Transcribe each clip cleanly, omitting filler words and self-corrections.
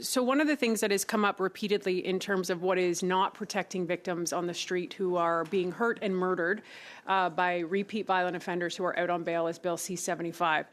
So one of the things that has come up repeatedly in terms of what is not protecting victims on the street who are being hurt and murdered by repeat violent offenders who are out on bail is Bill C-75.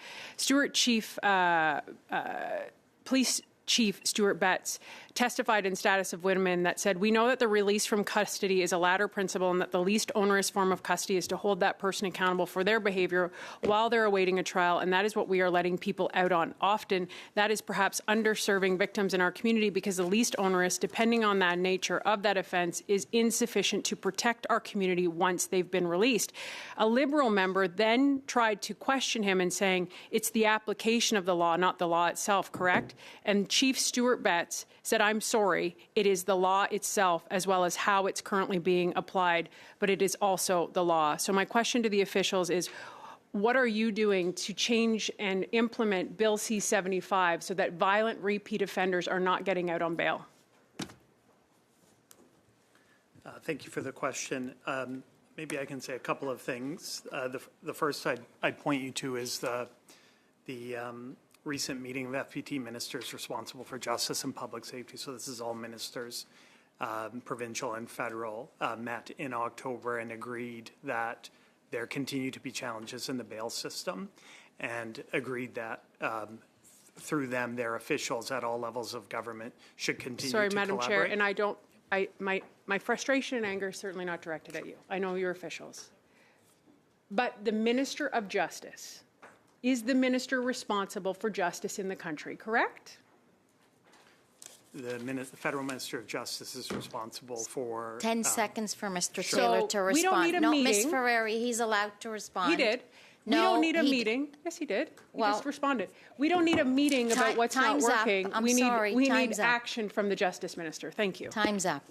Police Chief Stuart Betts testified in Status of Whitman that said, "We know that the release from custody is a ladder principle and that the least onerous form of custody is to hold that person accountable for their behavior while they're awaiting a trial, and that is what we are letting people out on. Often, that is perhaps underserving victims in our community because the least onerous, depending on the nature of that offence, is insufficient to protect our community once they've been released." A Liberal member then tried to question him and saying, "It's the application of the law, not the law itself, correct?" And Chief Stuart Betts said, "I'm sorry, it is the law itself as well as how it's currently being applied, but it is also the law." So my question to the officials is, what are you doing to change and implement Bill C-75 so that violent repeat offenders are not getting out on bail? Thank you for the question. Maybe I can say a couple of things. The first I'd point you to is the recent meeting of FPT ministers responsible for justice and public safety. So this is all ministers, provincial and federal, met in October and agreed that there continue to be challenges in the bail system, and agreed that through them, their officials at all levels of government should continue to collaborate. Sorry, Madam Chair, and my frustration and anger is certainly not directed at you. I know your officials. But the Minister of Justice is the minister responsible for justice in the country, correct? The Federal Minister of Justice is responsible for... 10 seconds for Mr. So Taylor to respond. we don't need a no, meeting. Ms. Ferreri, he's allowed to respond. He did. No, we don't need a meeting. Yes, he did. He just responded. We don't need a meeting about what's not working. I'm sorry, we time's need up. action from the Justice Minister. Thank you. Time's up.